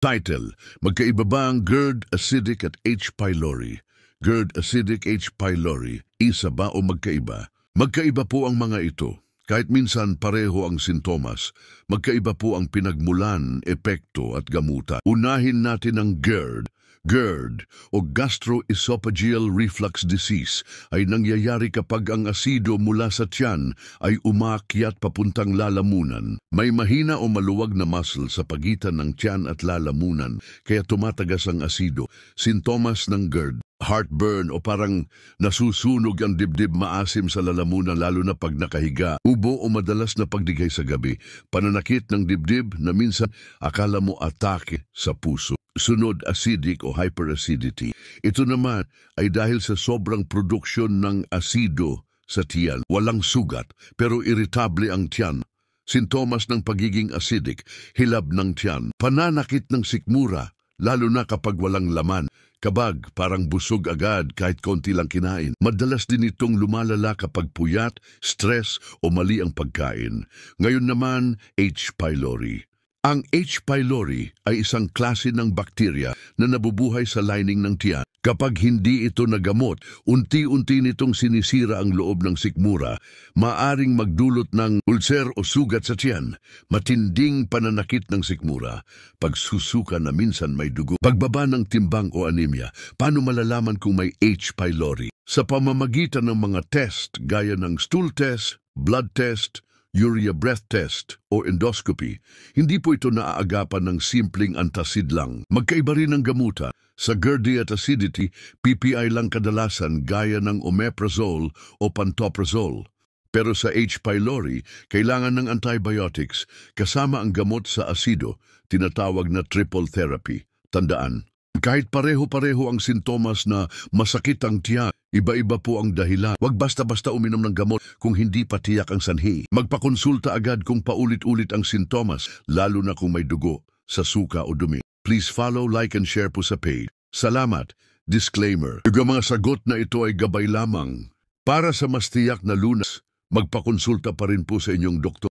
Title: Magkaiba ba ang GERD acidic at H. pylori? GERD acidic, H. pylori, isa ba o magkaiba? Magkaiba po ang mga ito. Kahit minsan pareho ang sintomas, magkaiba po ang pinagmulan, epekto at gamutan. Unahin natin ang GERD. GERD o gastroesophageal reflux disease ay nangyayari kapag ang asido mula sa tiyan ay umaakyat papuntang lalamunan. May mahina o maluwag na muscle sa pagitan ng tiyan at lalamunan kaya tumatagas ang asido. Sintomas ng GERD: heartburn o parang nasusunog ang dibdib, maasim sa lalamunan lalo na pag nakahiga, ubo o madalas na pagdigay sa gabi, pananakit ng dibdib na minsan akala mo atake sa puso. Sunod, acidic o hyperacidity. Ito naman ay dahil sa sobrang produksyon ng asido sa tiyan. Walang sugat pero irritable ang tiyan. Sintomas ng pagiging acidic: hilab ng tiyan, pananakit ng sikmura, lalo na kapag walang laman, kabag, parang busog agad kahit konti lang kinain. Madalas din itong lumalala kapag puyat, stress o mali ang pagkain. Ngayon naman, H. pylori. Ang H. pylori ay isang klase ng bakterya na nabubuhay sa lining ng tiyan. Kapag hindi ito nagamot, unti-unti nitong sinisira ang loob ng sikmura, maaring magdulot ng ulcer o sugat sa tiyan, matinding pananakit ng sikmura, pagsusuka na minsan may dugo, pagbaba ng timbang o anemia. Paano malalaman kung may H. pylori? Sa pamamagitan ng mga test gaya ng stool test, blood test, urea breath test o endoscopy. Hindi po ito naaagapan ng simpleng antacid lang. Magkaiba rin ang gamutan. Sa GERD at acidity, PPI lang kadalasan gaya ng omeprazole o pantoprazole. Pero sa H. pylori, kailangan ng antibiotics kasama ang gamot sa asido, tinatawag na triple therapy. Tandaan, kahit pareho-pareho ang sintomas na masakit ang tiyan, iba-iba po ang dahilan. Huwag basta-basta uminom ng gamot kung hindi pa tiyak ang sanhi. Magpakonsulta agad kung paulit-ulit ang sintomas, lalo na kung may dugo sa suka o dumi. Please follow, like, and share po sa page. Salamat. Disclaimer: yung mga sagot na ito ay gabay lamang. Para sa mas tiyak na lunas, magpakonsulta pa rin po sa inyong doktor.